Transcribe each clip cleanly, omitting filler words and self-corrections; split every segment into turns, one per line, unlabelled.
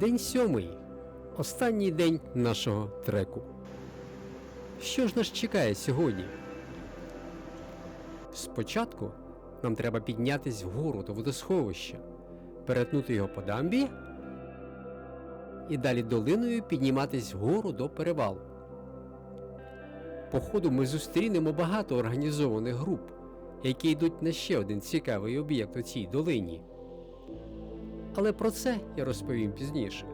День 7. Останній день нашого треку. Що ж нас чекає сьогодні? Спочатку нам треба піднятися вгору до водосховища, перетнути його по дамбі і далі долиною підніматись вгору до перевалу. По ходу ми зустрінемо багато організованих груп, які йдуть на ще один цікавий об'єкт у цій долині. Але про це я розповім пізніше.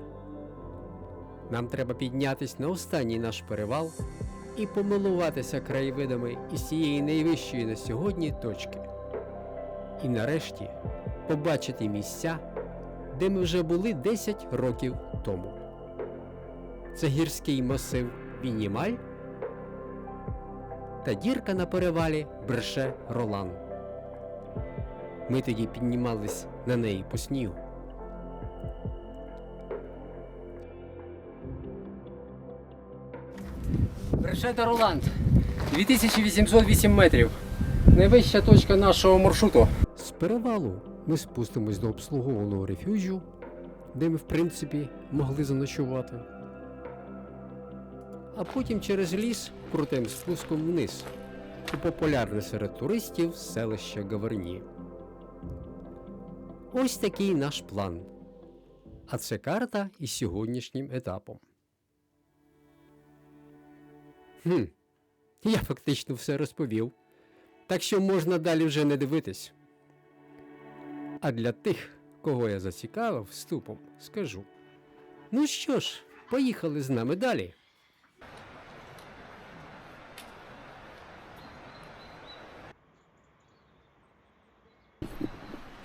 Нам треба піднятися на останній наш перевал і помилуватися краєвидами із цієї найвищої на сьогодні точки. І нарешті побачити місця, де ми вже були 10 років тому. Це гірський масив Віннімаль та дірка на перевалі Бреше-Ролан. Ми тоді піднімались на неї по снігу. Бреше-Ролан, 2808 метрів. Найвища точка нашого маршруту. З перевалу ми спустимось до обслугованого рефюджу, де ми, в принципі, могли заночувати. А потім через ліс крутим спуском вниз у популярне серед туристів селище Гаверні. Ось такий наш план. А це карта із сьогоднішнім етапом. Я фактично все розповів, так що можна далі вже не дивитись. А для тих, кого я зацікавив вступом, скажу. Ну що ж, поїхали з нами далі.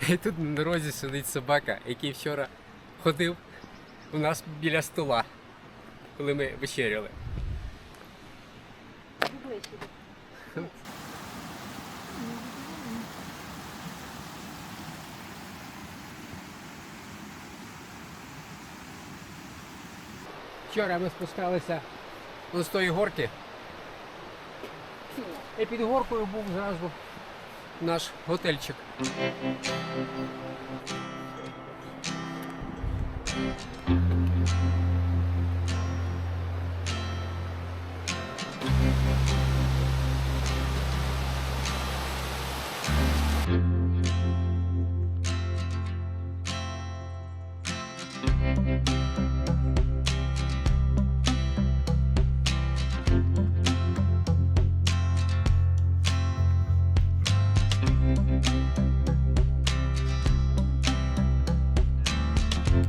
І тут на дорозі сидить собака, який вчора ходив у нас біля стола, коли ми вечеряли. Вчора ми спускалися з тої горки, і під горкою був зразу наш готельчик.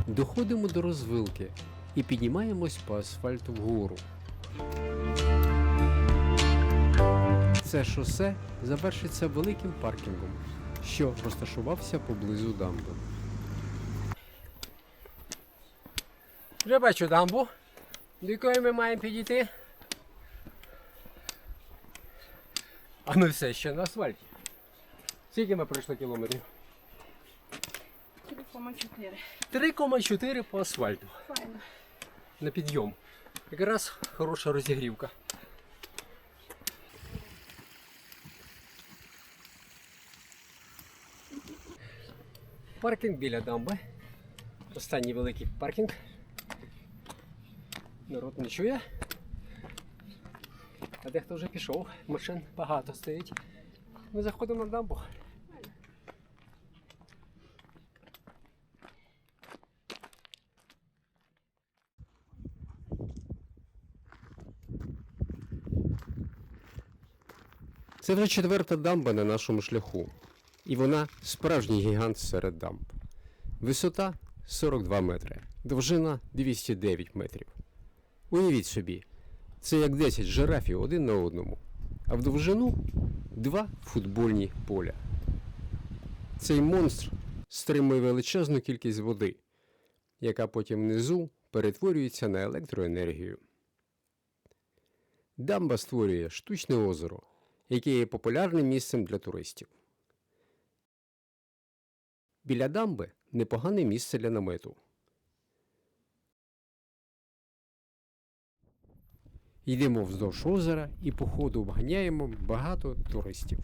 Доходимо до розвилки і піднімаємось по асфальту вгору. Це шосе завершиться великим паркінгом, що розташувався поблизу дамби. Вже бачу дамбу, до якої ми маємо підійти. А ми все ще на асфальті. Скільки ми пройшли кілометрів?
3,4.
3,4 по асфальту.
Файно.
На підйом. Якраз хороша розігрівка. Паркінг біля дамби. Останній великий паркінг. Народ не чує. А дехто вже пішов. Машин багато стоїть. Ми заходимо на дамбу. Це вже четверта дамба на нашому шляху. І вона справжній гігант серед дамб. Висота 42 метри, довжина 209 метрів. Уявіть собі, це як 10 жирафів один на одному, а в довжину 2 футбольні поля. Цей монстр стримує величезну кількість води, яка потім внизу перетворюється на електроенергію. Дамба створює штучне озеро, яке є популярним місцем для туристів. Біля дамби непогане місце для намету. Йдемо вздовж озера і по ходу обганяємо багато туристів.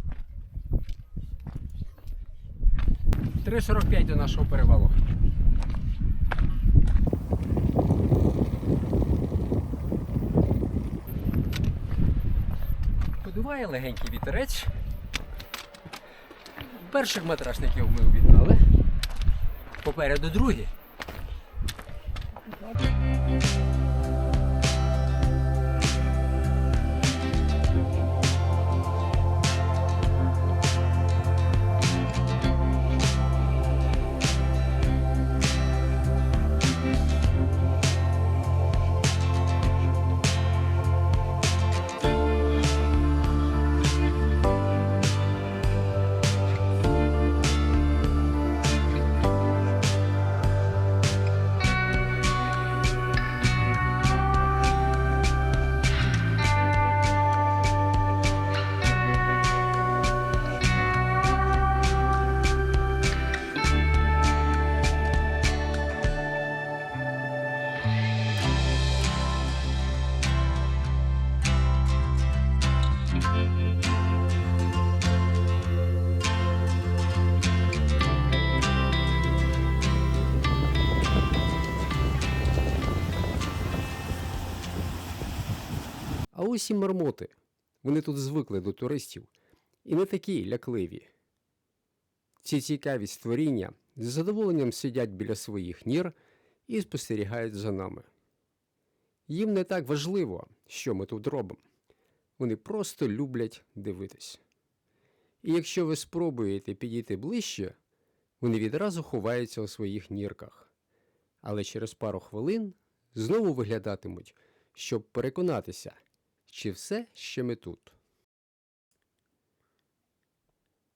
3,45 до нашого перевалу. Подуває легенький вітерець. Перших матрасників ми об'єднали. Попереду другі. А ось і мармоти. Вони тут звикли до туристів і не такі лякливі. Ці цікаві створіння з задоволенням сидять біля своїх нір і спостерігають за нами. Їм не так важливо, що ми тут робимо. Вони просто люблять дивитись. І якщо ви спробуєте підійти ближче, вони відразу ховаються у своїх нірках. Але через пару хвилин знову виглядатимуть, щоб переконатися, чи все ще ми тут.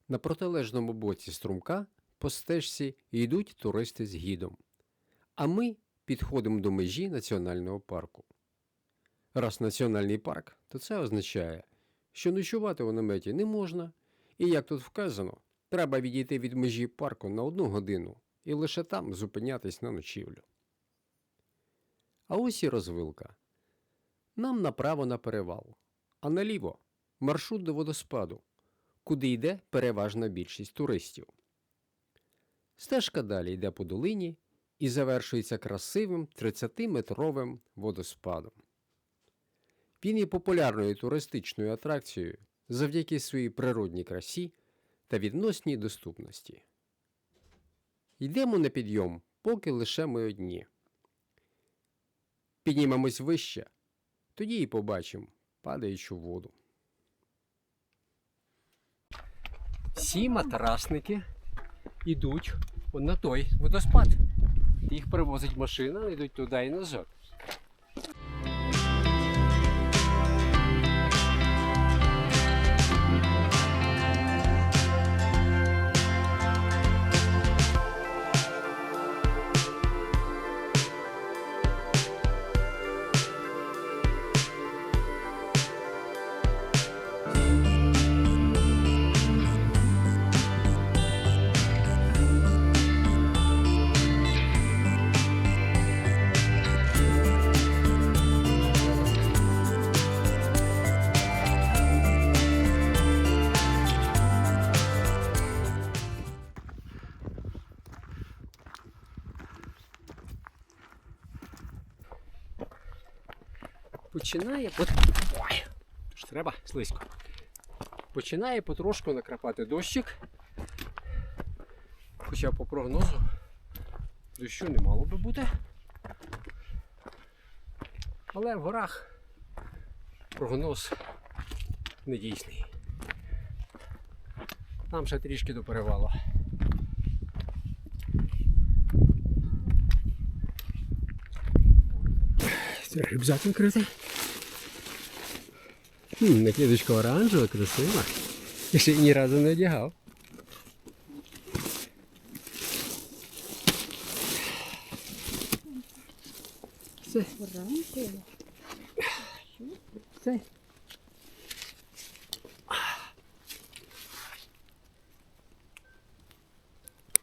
На протилежному боці струмка по стежці йдуть туристи з гідом. А ми підходимо до межі національного парку. Раз національний парк, то це означає, що ночувати у наметі не можна, і, як тут вказано, треба відійти від межі парку на 1 годину і лише там зупинятись на ночівлю. А ось і розвилка. Нам направо на перевал, а наліво – маршрут до водоспаду, куди йде переважна більшість туристів. Стежка далі йде по долині і завершується красивим 30-метровим водоспадом. Він є популярною туристичною атракцією завдяки своїй природній красі та відносній доступності. Йдемо на підйом, поки лише ми одні. Піднімемось вище, тоді і побачимо падаючу воду. Всі матрасники йдуть на той водоспад. Їх привозить машина, йдуть туди і назад. Починає Ой, ж треба слизько. Починає потрошку накрапати дощик. Хоча по прогнозу дощу не мало би бути. Але в горах прогноз недійсний. Нам ще трішки до перевалу. Це рюкзак накритий. Накидочка оранжева, красива. Я ще ні разу не одягав. Все. Все.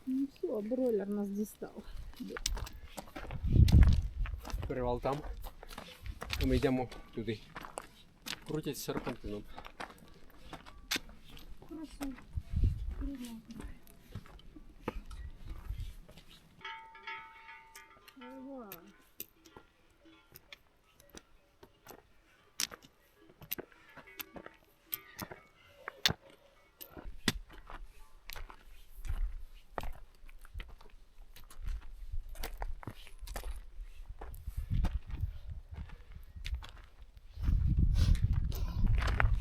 Ну все, бройлер нас дістав.
Перевал там. А ми йдемо туди. Крутять серпантином.
Хорошо.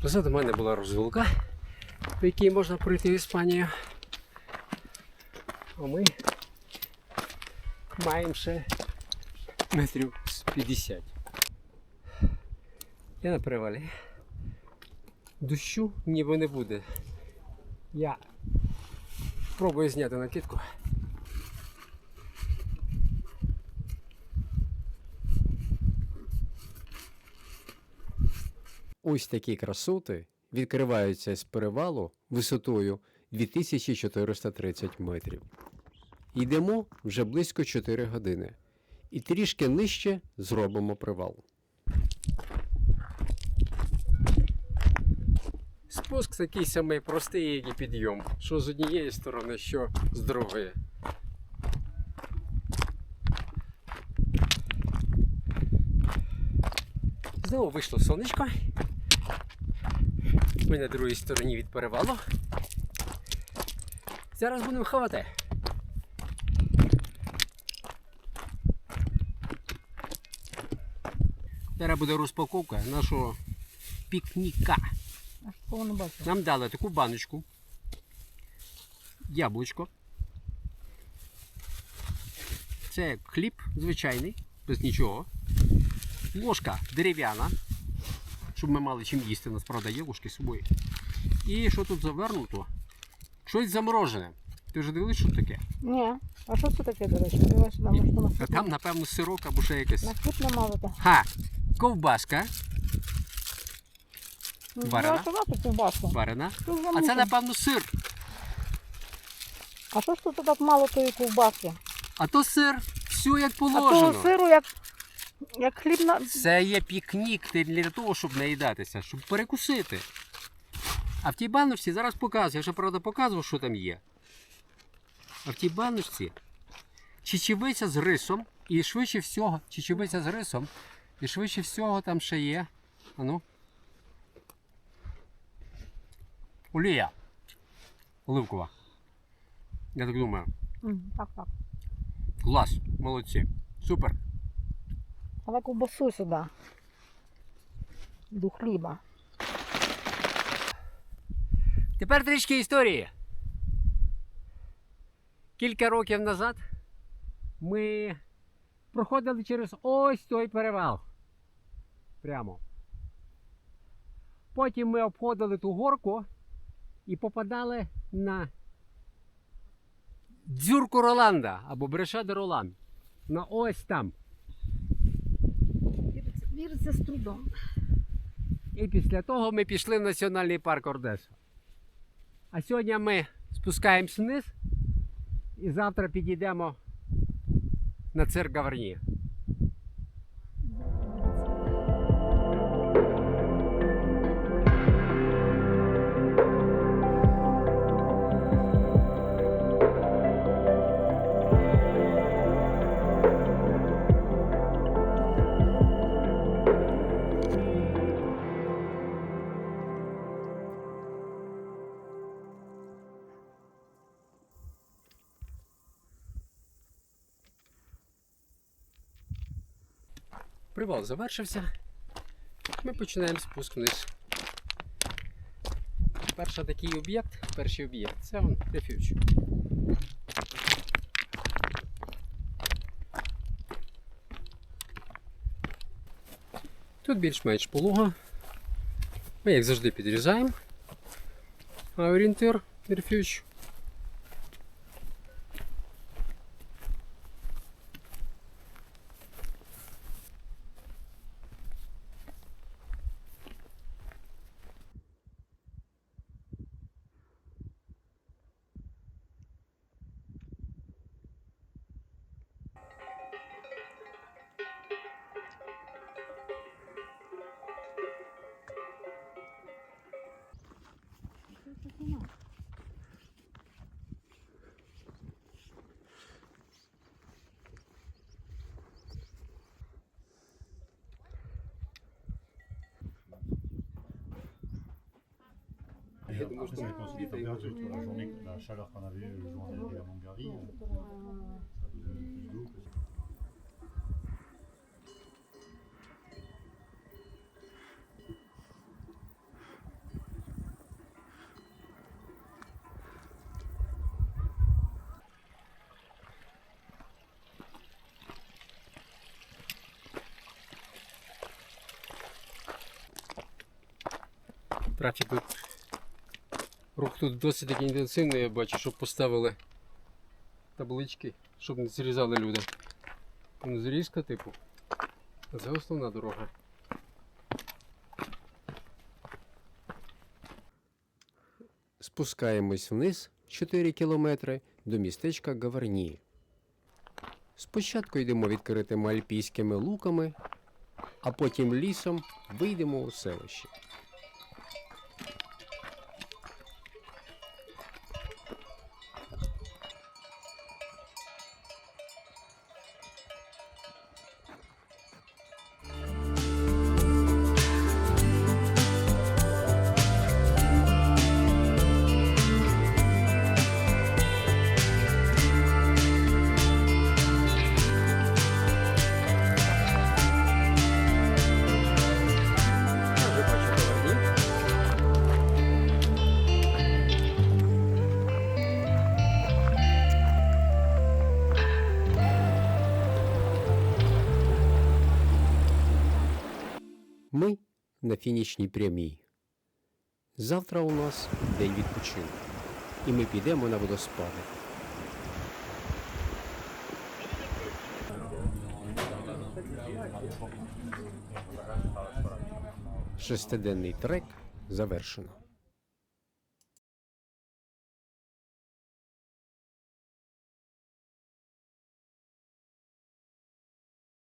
Позаду мене була розвилка, по якій можна пройти в Іспанію. А ми маємо ще метрів з 50. Я на привалі. Дощу ніби не буде. Я спробую зняти накидку. Ось такі красоти відкриваються з перевалу висотою 2430 метрів. Йдемо вже близько 4 години. І трішки нижче зробимо привал. Спуск такий самий простий, як і підйом. Що з однієї сторони, що з другої. Знову вийшло сонечко. Ми на другій стороні від перевалу. Зараз будемо хавати. Зараз буде розпаковка нашого пікніка.
А що не бачу?
Нам дали таку баночку, яблучко. Це хліб звичайний, без нічого. Ложка дерев'яна, щоб ми мали чим їсти, насправді є ложки з собою. І що тут завернуто? Щось заморожене. Ти вже дивились, що таке?
Ні. А що це таке, до речі? Давай сюди, може, на
А
хліб.
там, напевно, сирок або ще якесь.
На хліб намазати.
Ха! Ковбаска Варена?
Ну, казати ковбаску.
варена.
Ти вже
А це,
мусиш.
напевно, сир.
А що ж тут так мало тої ковбаски?
А то сир. Все як
А
положено.
того сиру, як хліб на...
Це є пікнік не для того, щоб наїдатися, щоб перекусити. А в тій баночці зараз показую, я вже правда показував, що там є. А в тій баночці чечевиця з рисом і швидше всього, чечевиця з рисом, і швидше всього там ще є. Ану. Олія. Оливкова. Я так думаю.
Так, так.
Клас, молодці. Супер.
Давай ковбасу сюди. До хліба.
Тепер трішки історії. Кілька років назад ми проходили через ось той перевал. Прямо. Потім ми обходили ту горку і попадали на дзюрку Роланда або Бреша де Ролан. На ось там.
Віриться з трудом.
І після того ми пішли в Національний парк Ордеса. А сьогодні ми спускаємось вниз і завтра підійдемо на цирк Гаварні. Привал завершився. Ми починаємо спуск вниз. Перший такий об'єкт, це он рефюдж. Тут більш-менш полого. Ми, як завжди, підрізаємо. А орієнтир рефюдж.
Et après, ça dépend aussi des températures. Tu vois, la journée, la chaleur qu'on avait le jour où on était en Hongrie, ça faisait plus d'eau.
Трафік тут. Рух тут досить таки інтенсивний, я бачу, щоб поставили таблички, щоб не зрізали люди. Там зрізка типу. А це основна дорога. Спускаємось вниз 4 кілометри до містечка Гаварні. Спочатку йдемо відкритими альпійськими луками, а потім лісом вийдемо у селище. Вже бачу Гаварні. Ми на фінішній прямій. Завтра у нас день відпочинку. І ми підемо на водоспади. Шестиденний трек завершено.